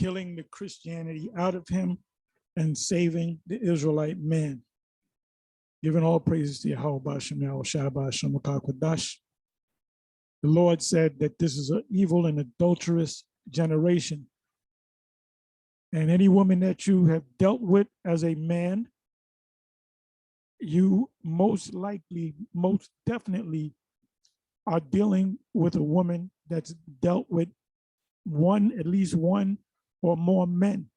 killing the Christianity out of him and saving the Israelite man. Giving all praises to Yahweh Shem Yahweh Shabbat Shem Kwadash. The Lord said that this is an evil and adulterous generation. And any woman that you have dealt with as a man, you most likely, most definitely are dealing with a woman that's dealt with at least one or more men.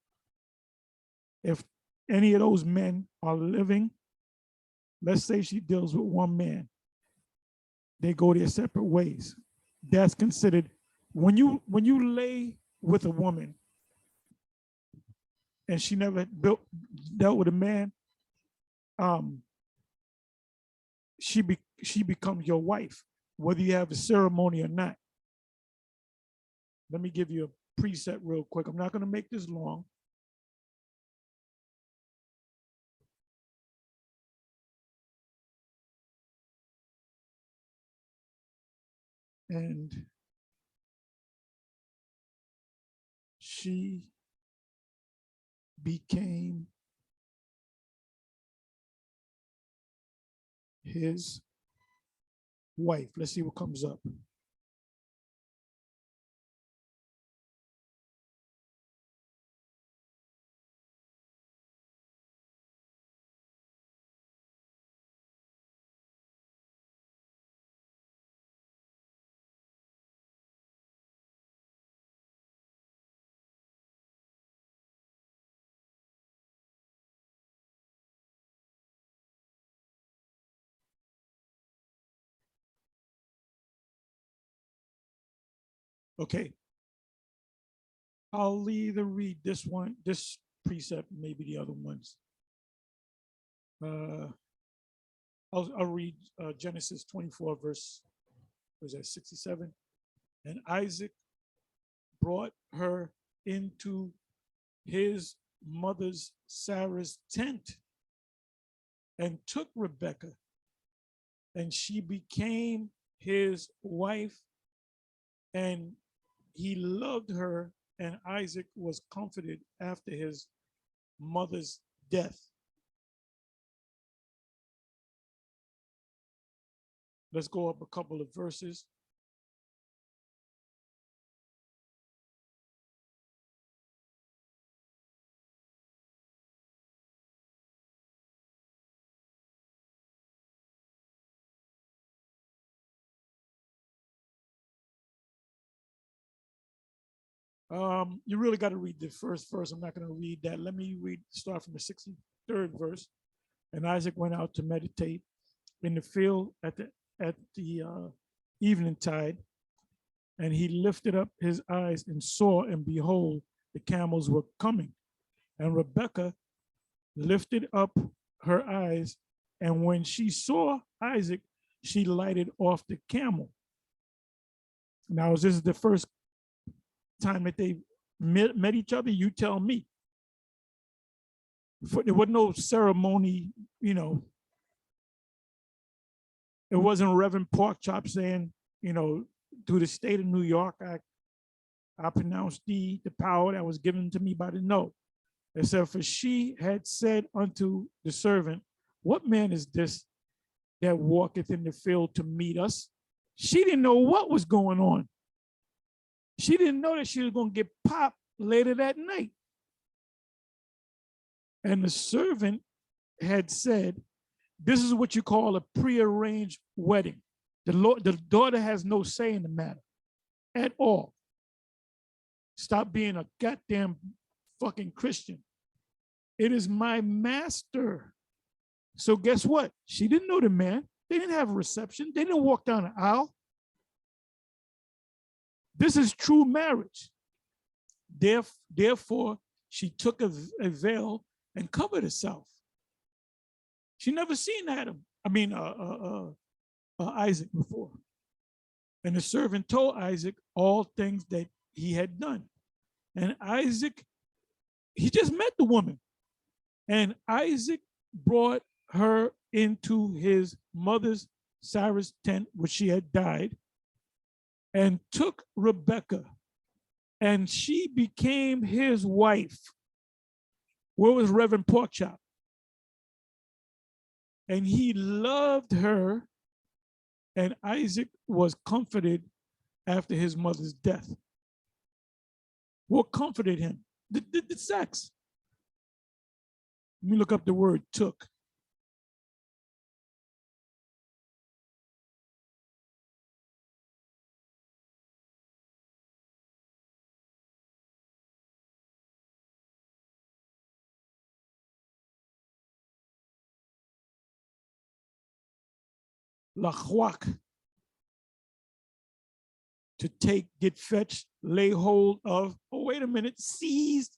If any of those men are living, let's say she deals with one man, they go their separate ways. That's considered, when you lay with a woman and she never dealt with a man, she becomes your wife, whether you have a ceremony or not. Let me give you a preset real quick. I'm not going to make this long. And she became his wife. Let's see what comes up. Okay. I'll either read this one, this precept, maybe the other ones. I'll read Genesis 24, verse, was that 67? And Isaac brought her into his mother's Sarah's tent and took Rebekah, and she became his wife, and he loved her, and Isaac was comforted after his mother's death. Let's go up a couple of verses. You really got to read the first verse. I'm not going to read that. Let me start from the 63rd verse. And Isaac went out to meditate in the field at the evening tide, and he lifted up his eyes and saw, and behold, the camels were coming. And Rebekah lifted up her eyes, and when she saw Isaac, she lighted off the camel. Now, this is the first time that they met each other? You tell me. There was no ceremony, you know. It wasn't Reverend Porkchop saying, you know, through the state of New York, I pronounce the power that was given to me by the note. It said, for she had said unto the servant, what man is this that walketh in the field to meet us? She didn't know what was going on. She didn't know that she was going to get popped later that night. And the servant had said, this is what you call a prearranged wedding. The daughter has no say in the matter at all. Stop being a goddamn fucking Christian. It is my master. So guess what? She didn't know the man. They didn't have a reception. They didn't walk down the aisle. This is true marriage. Therefore, she took a veil and covered herself. She never seen Isaac before. And the servant told Isaac all things that he had done. And Isaac, he just met the woman. And Isaac brought her into his mother's Sarah's tent, which she had died, and took Rebekah and she became his wife. Where was Reverend Porkchop? And he loved her, and Isaac was comforted after his mother's death. What comforted him? The sex. Let me look up the word took. Lachwak, to take, get, fetched, lay hold of. Oh, wait a minute. Seized,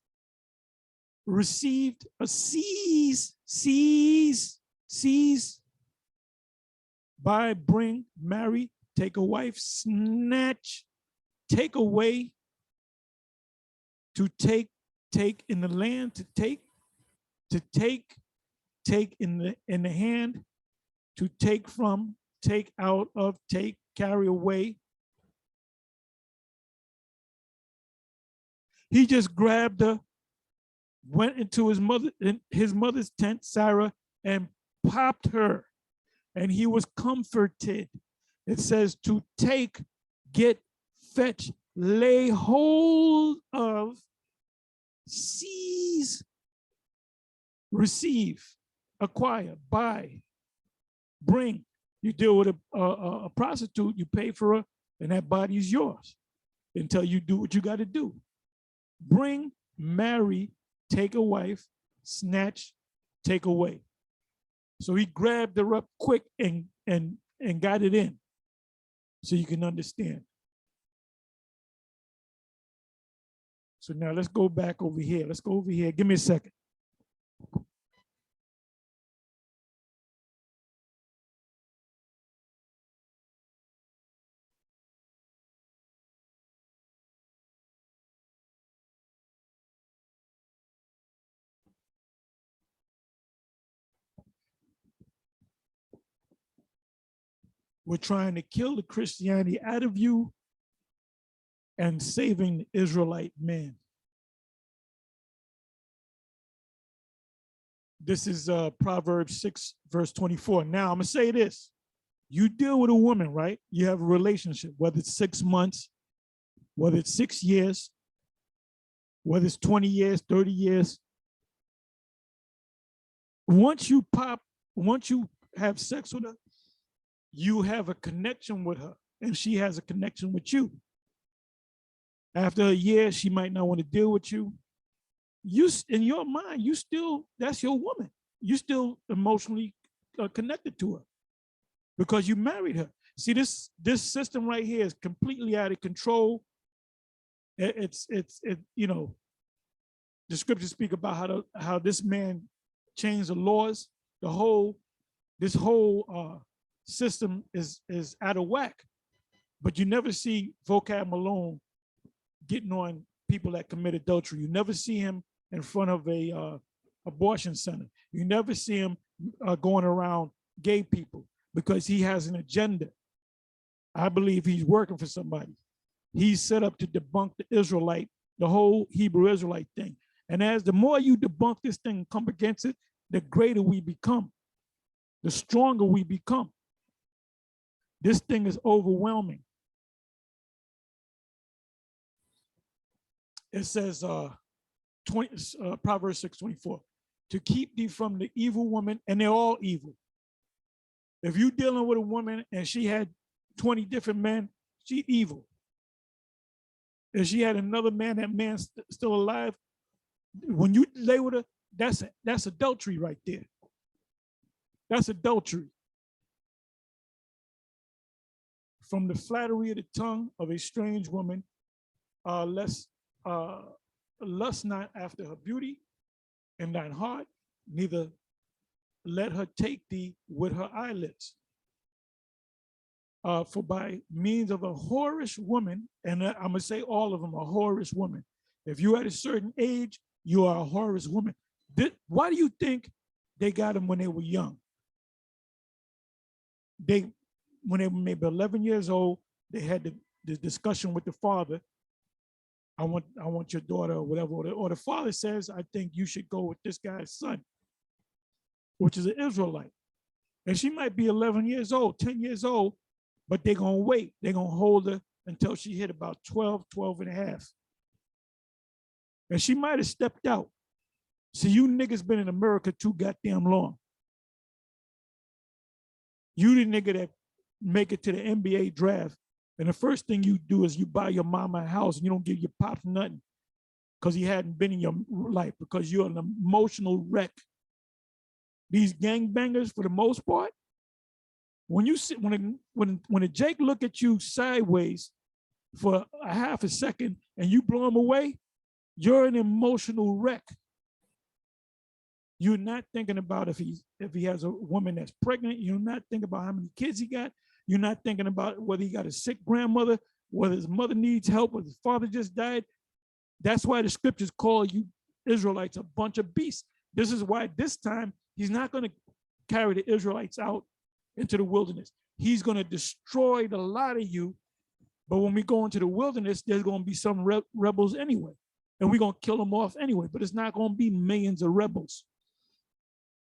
received, a seize, buy, bring, marry, take a wife, snatch, take away, to take in the land, to take in the hand, to take from, take out of, take, carry away. He just grabbed her, went into his mother's tent, Sarah, and popped her, and he was comforted. It says to take, get, fetch, lay hold of, seize, receive, acquire, buy, bring. You deal with a prostitute, you pay for her, and that body is yours until you do what you got to do. Bring, marry, take a wife, snatch, take away. So he grabbed her up quick and got it in, so you can understand. So now let's go back over here. Let's go over here. Give me a second. We're trying to kill the Christianity out of you and saving the Israelite man. This is Proverbs 6, verse 24. Now, I'm going to say this. You deal with a woman, right? You have a relationship, whether it's 6 months, whether it's 6 years, whether it's 20 years, 30 years. Once you have sex with her, you have a connection with her, and she has a connection with you. After a year, she might not want to deal with you. You, in your mind, that's your woman. You still emotionally connected to her because you married her. See, this system right here is completely out of control. It's you know, the scriptures speak about how this man changed the laws. This whole system is out of whack. But you never see Vocab Malone getting on people that commit adultery. You never see him in front of a abortion center. You never see him going around gay people because he has an agenda. I believe he's working for somebody. He's set up to debunk the whole Hebrew Israelite thing. And as the more you debunk this thing and come against it, the greater we become, the stronger we become. This thing is overwhelming. It says, Proverbs 6:24, to keep thee from the evil woman, and they're all evil. If you're dealing with a woman and she had 20 different men, she's evil. If she had another man, that man's still alive, when you lay with her, that's adultery right there. That's adultery. From the flattery of the tongue of a strange woman, lust not after her beauty, and thine heart, neither let her take thee with her eyelids. For by means of a whorish woman, and I'm gonna say all of them are whorish women. If you're at a certain age, you are a whorish woman. Why do you think they got them when they were young? When they were maybe 11 years old, they had the discussion with the father, I want your daughter or whatever. Or the father says, I think you should go with this guy's son, which is an Israelite. And she might be 11 years old, 10 years old, but they're going to wait. They're going to hold her until she hit about 12, 12 and a half. And she might have stepped out. See, you niggas been in America too goddamn long. You the nigga that make it to the NBA draft, and the first thing you do is you buy your mama a house and you don't give your pops nothing because he hadn't been in your life, because you're an emotional wreck. These gangbangers, for the most part, when you sit, when a Jake look at you sideways for a half a second and you blow him away, you're an emotional wreck. You're not thinking about if he has a woman that's pregnant. You're not thinking about how many kids he got. You're not thinking about whether he got a sick grandmother, whether his mother needs help, whether his father just died. That's why the scriptures call you Israelites a bunch of beasts. This is why this time he's not going to carry the Israelites out into the wilderness. He's going to destroy the lot of you. But when we go into the wilderness, there's going to be some rebels anyway. And we're going to kill them off anyway. But it's not going to be millions of rebels.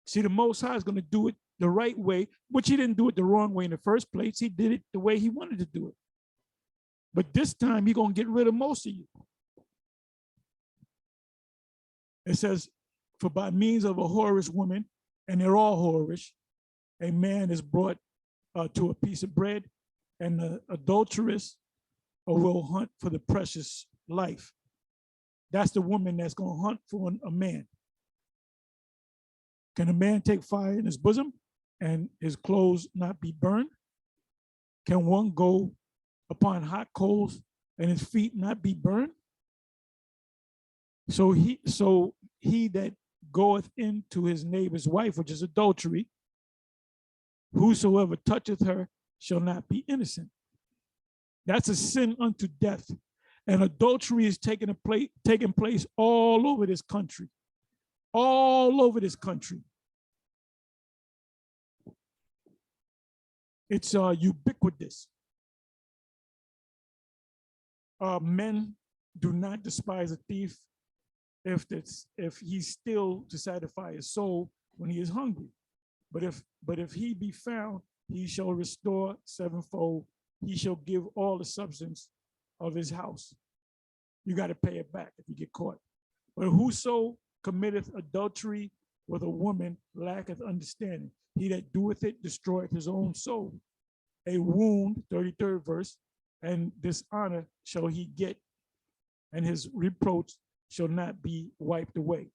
See, the Most High is going to do it the right way, which he didn't do it the wrong way in the first place. He did it the way he wanted to do it. But this time, he's going to get rid of most of you. It says, for by means of a whorish woman, and they're all whorish, a man is brought to a piece of bread, and the adulteress will hunt for the precious life. That's the woman that's going to hunt for a man. Can a man take fire in his bosom and his clothes not be burned? Can one go upon hot coals and his feet not be burned? So he that goeth into his neighbor's wife, which is adultery, whosoever toucheth her shall not be innocent. That's a sin unto death. And adultery is taking place all over this country. All over this country. It's ubiquitous. Men do not despise a thief if he's still to satisfy his soul when he is hungry. But if he be found, he shall restore sevenfold. He shall give all the substance of his house. You got to pay it back if you get caught. But whoso committeth adultery with a woman lacketh understanding. He that doeth it destroyeth his own soul. A wound, 33rd verse, and dishonor shall he get, and his reproach shall not be wiped away.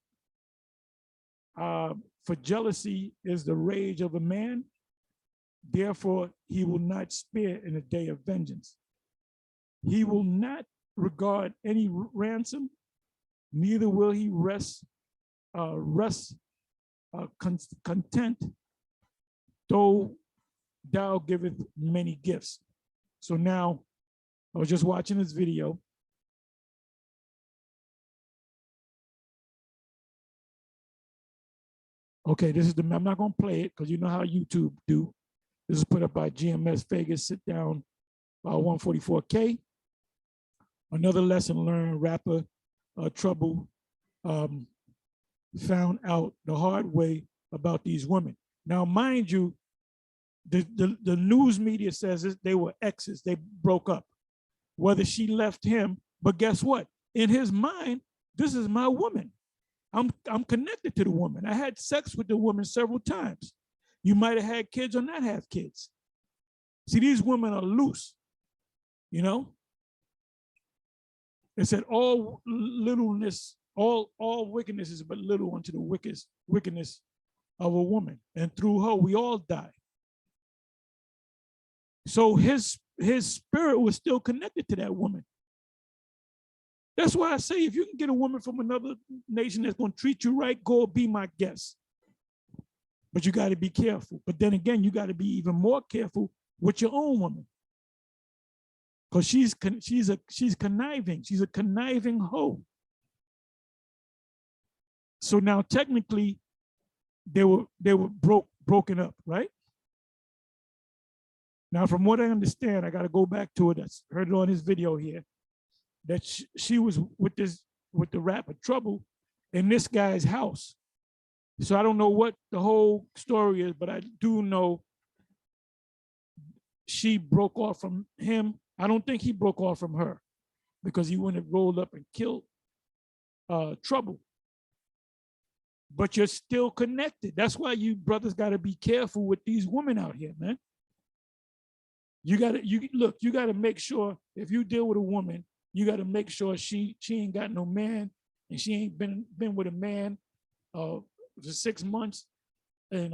For jealousy is the rage of a man, therefore he will not spare in the day of vengeance. He will not regard any ransom, neither will he rest content, though thou giveth many gifts. So now, I was just watching this video. Okay, this is I'm not gonna play it because you know how YouTube do. This is put up by GMS Vegas, sit down, 144K. Another lesson learned, rapper Trouble found out the hard way about these women. Now, mind you, the news media says they were exes, they broke up, whether she left him, but guess what? In his mind, this is my woman. I'm connected to the woman. I had sex with the woman several times. You might have had kids or not have kids. See, these women are loose, you know? It said all littleness, all wickedness is but little unto the wickedness of a woman. And through her, we all die. So his spirit was still connected to that woman. That's why I say, if you can get a woman from another nation that's going to treat you right, go be my guest. But you got to be careful. But then again, you got to be even more careful with your own woman, because she's conniving. She's a conniving hoe. So now technically, they were broken up, right? Now, from what I understand, I got to go back to it. I heard it on his video here. that she was with the rapper Trouble in this guy's house. So I don't know what the whole story is, but I do know she broke off from him. I don't think he broke off from her because he wouldn't have rolled up and killed Trouble. But you're still connected. That's why you brothers got to be careful with these women out here, man. You gotta make sure if you deal with a woman, you gotta make sure she ain't got no man and she ain't been with a man for 6 months. And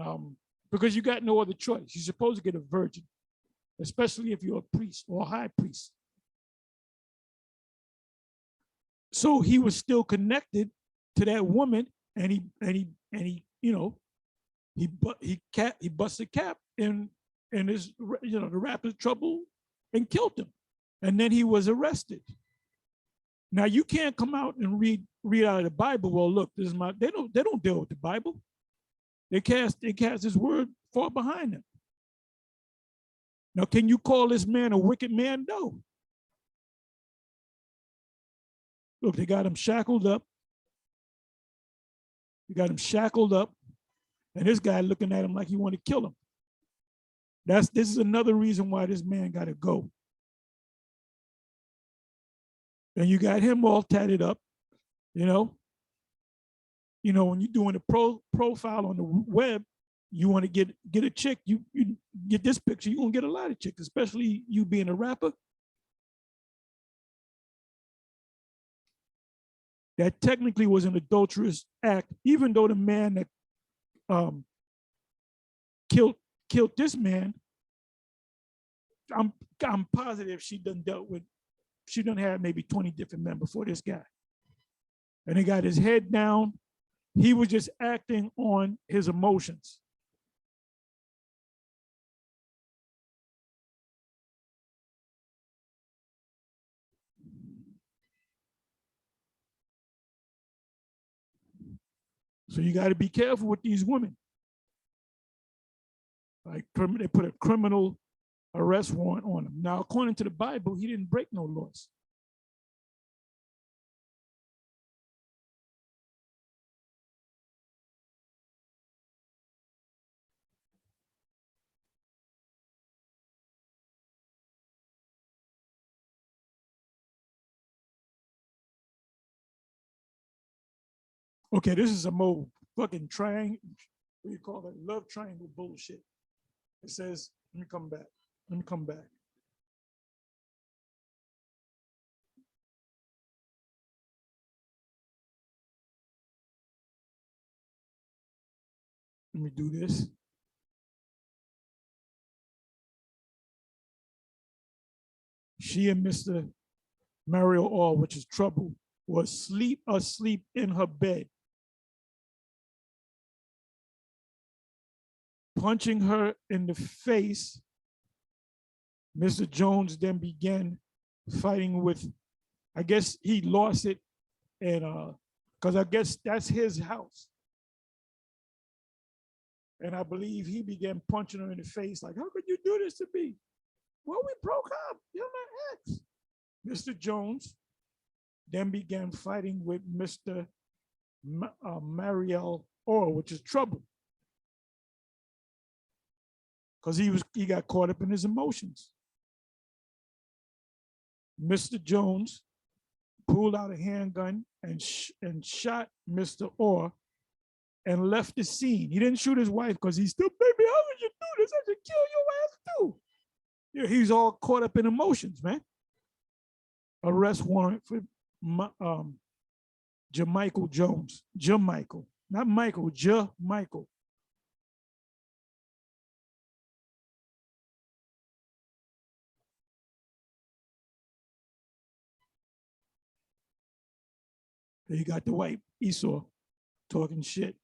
because you got no other choice. You're supposed to get a virgin, especially if you're a priest or a high priest. So he was still connected to that woman, and he he busted cap in his the rapper's Trouble and killed him, and then he was arrested. Now you can't come out and read out of the Bible. Well, look, this is my they don't deal with the Bible. They cast his word far behind them. Now, can you call this man a wicked man? No. Look, they got him shackled up. You got him shackled up, and this guy looking at him like he want to kill him. This is another reason why this man got to go. And you got him all tatted up, you know. When you're doing a profile on the web, you want to get a chick. You get this picture, you're gonna get a lot of chicks, especially you being a rapper. That technically was an adulterous act, even though the man that killed this man, I'm positive she done had maybe 20 different men before this guy. And he got his head down. He was just acting on his emotions. So you got to be careful with these women. Like they put a criminal arrest warrant on him. Now, according to the Bible, he didn't break no laws. Okay, this is a more fucking triangle. What do you call that? Love triangle bullshit. It says, let me come back. Let me come back. Let me do this. She and Mr. Mario Orr, which is Trouble, was asleep in her bed, punching her in the face. Mr. Jones then began fighting with, I guess he lost it, and because I guess that's his house. And I believe he began punching her in the face, like, how could you do this to me? Well, we broke up. You're my ex. Mr. Jones then began fighting with Mr. Mariel Orr, which is Trouble, because he got caught up in his emotions. Mr. Jones pulled out a handgun and shot Mr. Orr and left the scene. He didn't shoot his wife because he's still, baby, how would you do this? I should kill your ass too. Yeah, he's all caught up in emotions, man. Arrest warrant for Jamichael Jones. Jamichael, not Michael, Jamichael. You got the white Esau talking shit.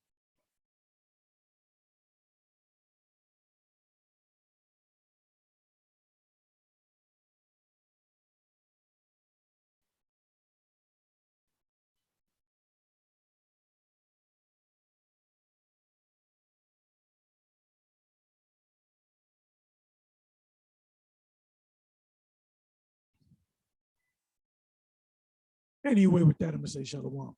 Anyway, with that, I'm gonna say shalom.